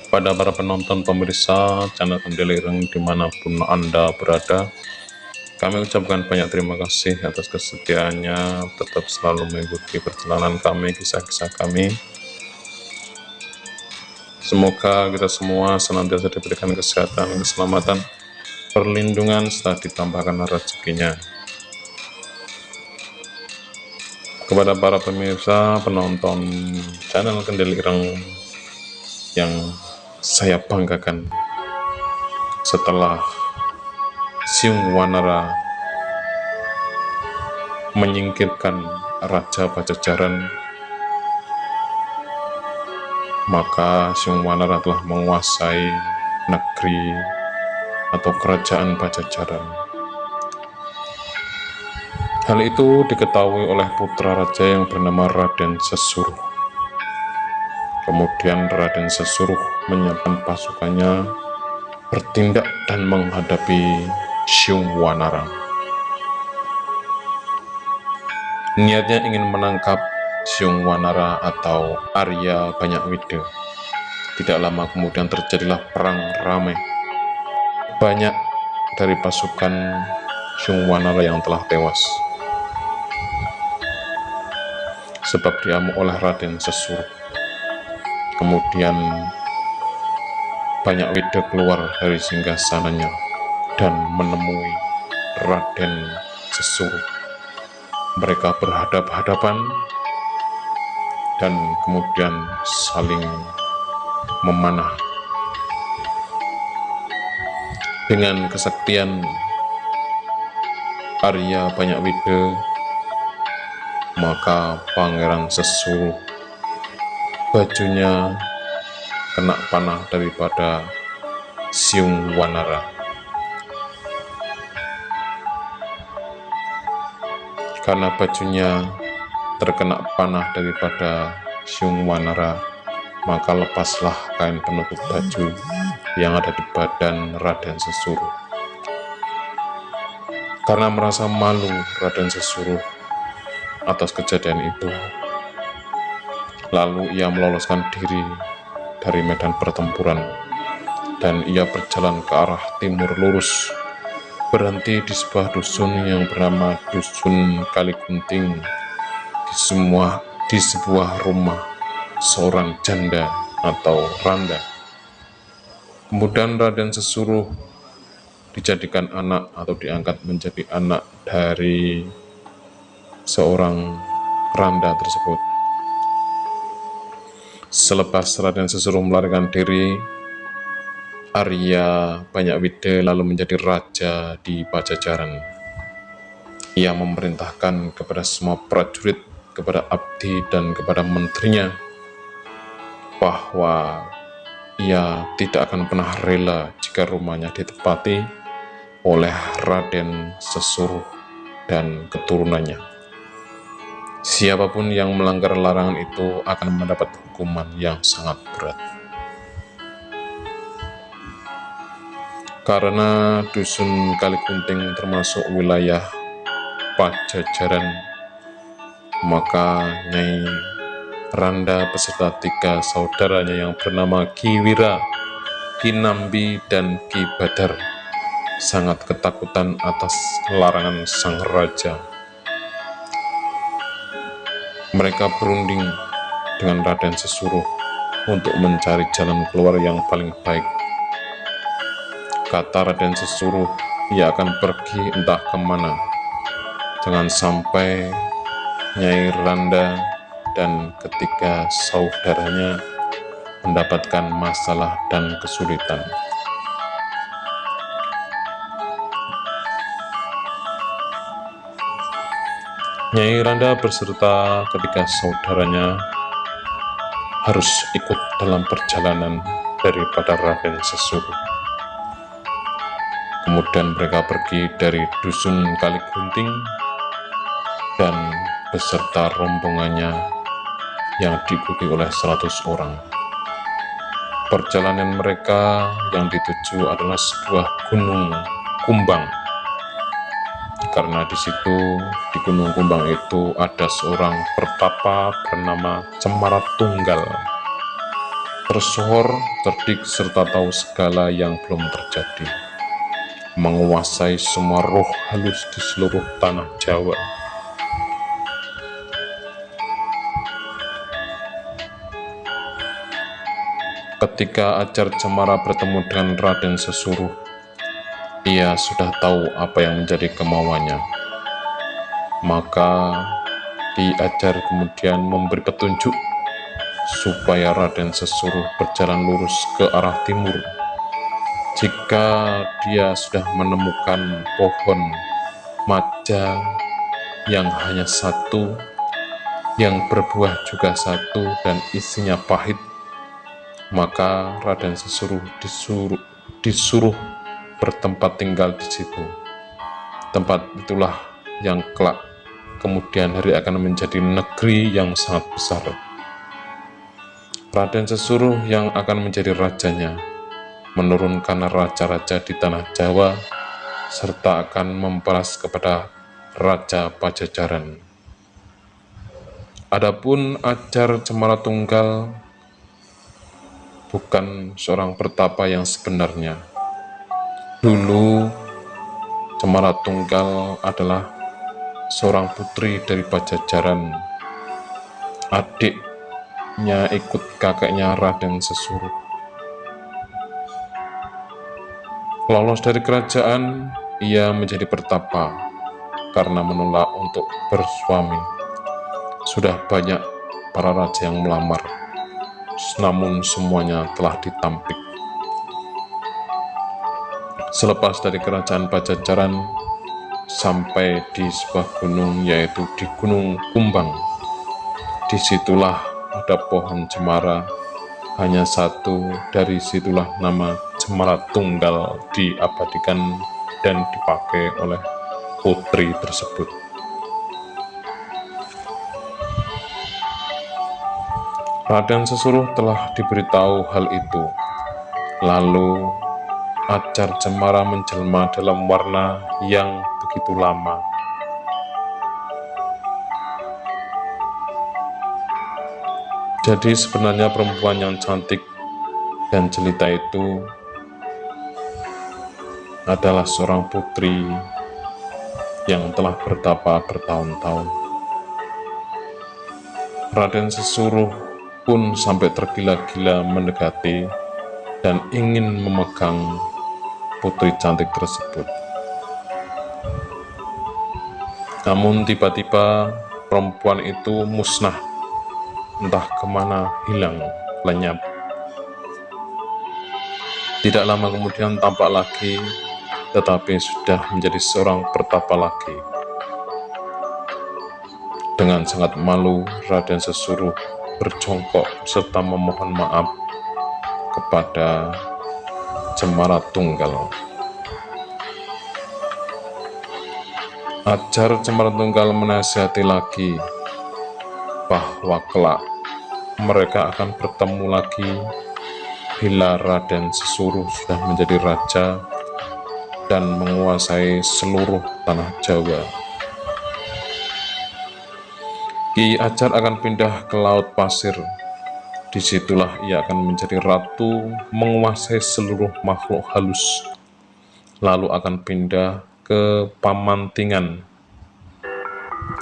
Pada para penonton pemirsa channel Kendali Ireng dimanapun Anda berada, kami ucapkan banyak terima kasih atas kesetiaannya, tetap selalu mengikuti perjalanan kami, kisah-kisah kami. Semoga kita semua senantiasa diberikan kesehatan, keselamatan, perlindungan, serta ditambahkan rezekinya. Kepada para pemirsa penonton channel Kendali Ireng yang saya banggakan, setelah Siung Wanara menyingkirkan Raja Pajajaran, maka Siung Wanara telah menguasai negeri atau kerajaan Pajajaran. Hal itu diketahui oleh putra raja yang bernama Raden Sesuruh. Kemudian Raden Sesuruh menyiapkan pasukannya bertindak dan menghadapi Siung Wanara. Niatnya ingin menangkap Siung Wanara atau Arya Banyakwida. Tidak lama kemudian terjadilah perang ramai. Banyak dari pasukan Siung Wanara yang telah tewas sebab diamuk oleh Raden Sesuruh. Kemudian Banyakwida keluar dari singgasananya dan menemui Raden Sesuruh. Mereka berhadap-hadapan dan kemudian saling memanah. Dengan kesaktian Arya Banyakwida, maka Pangeran Sesuruh bajunya kena panah daripada Siung Wanara. Karena bajunya terkena panah daripada Siung Wanara, maka lepaslah kain penutup baju yang ada di badan Raden Sesuruh. Karena merasa malu Raden Sesuruh atas kejadian itu, lalu ia meloloskan diri dari medan pertempuran dan ia berjalan ke arah timur lurus, berhenti di sebuah dusun yang bernama Dusun Kaligunting, di sebuah rumah seorang janda atau randa. Kemudian Raden Sesuruh dijadikan anak atau diangkat menjadi anak dari seorang randa tersebut. Selepas Raden Sesuruh melarikan diri, Arya Banyakwida lalu menjadi raja di Pajajaran. Ia memerintahkan kepada semua prajurit, kepada abdi dan kepada menterinya bahwa ia tidak akan pernah rela jika rumahnya ditempati oleh Raden Sesuruh dan keturunannya. Siapapun yang melanggar larangan itu akan mendapat hukuman yang sangat berat. Karena Dusun Kaligunting termasuk wilayah Pajajaran, maka Nyai Randa beserta 3 saudaranya yang bernama Ki Wira, Ki Nambi, dan Ki Badar sangat ketakutan atas larangan sang raja. Mereka berunding dengan Raden Sesuruh untuk mencari jalan keluar yang paling baik. Kata Raden Sesuruh, ia akan pergi entah kemana, jangan sampai Nyai Randa dan ketiga saudaranya mendapatkan masalah dan kesulitan. Nyai Randa beserta ketiga saudaranya harus ikut dalam perjalanan daripada Raden Sesuruh. Kemudian mereka pergi dari Dusun Kaligunting dan beserta rombongannya yang diikuti oleh 100 orang. Perjalanan mereka yang dituju adalah sebuah gunung kumbang. Karena di situ, di Gunung Kumbang itu ada seorang pertapa bernama Cemaratunggal. tersohor, cerdik, serta tahu segala yang belum terjadi, menguasai semua roh halus di seluruh tanah Jawa. Ketika Ajar Cemara bertemu dengan Raden Sesuruh, ia sudah tahu apa yang menjadi kemauannya. Maka Ki Ajar kemudian memberi petunjuk supaya Raden Sesuruh berjalan lurus ke arah timur. Jika dia sudah menemukan pohon maja yang hanya satu, yang berbuah juga satu, dan isinya pahit, maka Raden Sesuruh disuruh bertempat tinggal di situ. Tempat itulah yang kelak kemudian hari akan menjadi negeri yang sangat besar. Raden Sesuruh yang akan menjadi rajanya, menurunkan raja-raja di tanah Jawa, serta akan membalas kepada Raja Pajajaran. Adapun Ajar Cemara Tunggal bukan seorang pertapa yang sebenarnya. Dulu Cemara Tunggal adalah seorang putri dari Pajajaran. Adiknya ikut kakeknya Raden Sesuruh. Lolos dari kerajaan, ia menjadi pertapa karena menolak untuk bersuami. Sudah banyak para raja yang melamar, namun semuanya telah ditampik. Selepas dari kerajaan Pajajaran, sampai di sebuah gunung, yaitu di Gunung Kumbang. Disitulah ada pohon cemara, hanya satu. Dari situlah nama Cemara Tunggal diabadikan dan dipakai oleh putri tersebut. Raden Sesuruh telah diberitahu hal itu. Lalu Ajar Cemara menjelma dalam warna yang begitu lama. Jadi sebenarnya perempuan yang cantik dan jelita itu adalah seorang putri yang telah bertapa bertahun-tahun. Raden Sesuruh pun sampai tergila-gila mendekati dan ingin memegang putri cantik tersebut. Namun tiba-tiba perempuan itu musnah, entah kemana hilang, lenyap. Tidak lama kemudian tampak lagi, tetapi sudah menjadi seorang pertapa lagi. Dengan sangat malu, Raden Sesuruh berjongkok serta memohon maaf kepada Cemara Tunggal. Ajar Cemara Tunggal menasihati lagi bahwa kelak mereka akan bertemu lagi bila Raden Sesuruh sudah menjadi raja dan menguasai seluruh tanah Jawa. Ki Ajar akan pindah ke Laut Pasir. Disitulah ia akan menjadi ratu, menguasai seluruh makhluk halus. Lalu akan pindah ke Pamantingan.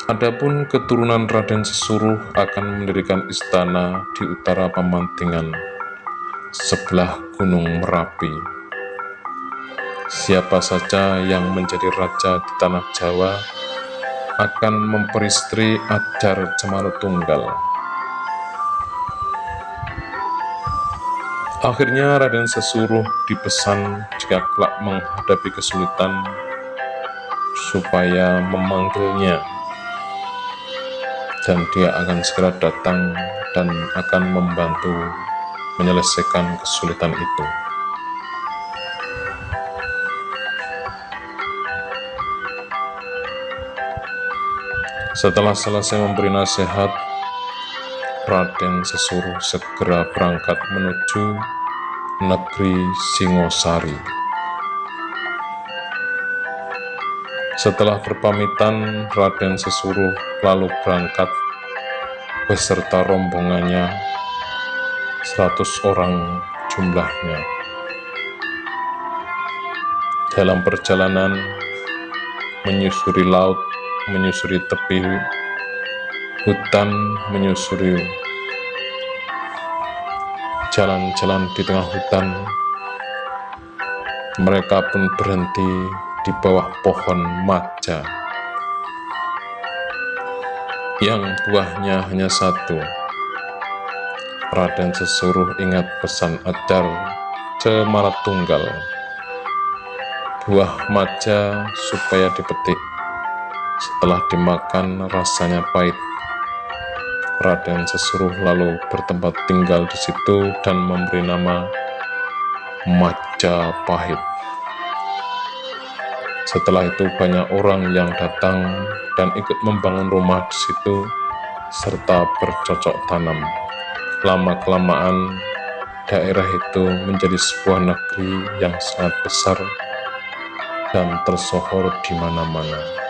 Adapun keturunan Raden Sesuruh akan mendirikan istana di utara Pamantingan, sebelah Gunung Merapi. Siapa saja yang menjadi raja di tanah Jawa akan memperistri Ajar Cemara Tunggal. Akhirnya Raden Sesuruh dipesan jika kelak menghadapi kesulitan supaya memanggilnya, dan dia akan segera datang dan akan membantu menyelesaikan kesulitan itu. Setelah selesai memberi nasihat, Raden Sesuruh segera berangkat menuju negeri Singosari. Setelah berpamitan, Raden Sesuruh lalu berangkat beserta rombongannya 100 orang jumlahnya. Dalam perjalanan menyusuri laut, menyusuri tepi hutan, menyusuri jalan-jalan di tengah hutan, mereka pun berhenti di bawah pohon maja yang buahnya hanya satu. Raden Sesuruh ingat pesan Ajar Cemaratunggal, buah maja supaya dipetik, setelah dimakan rasanya pahit. Raden Sesuruh lalu bertempat tinggal di situ dan memberi nama Majapahit. Setelah itu banyak orang yang datang dan ikut membangun rumah di situ serta bercocok tanam. Lama-kelamaan daerah itu menjadi sebuah negeri yang sangat besar dan tersohor di mana-mana.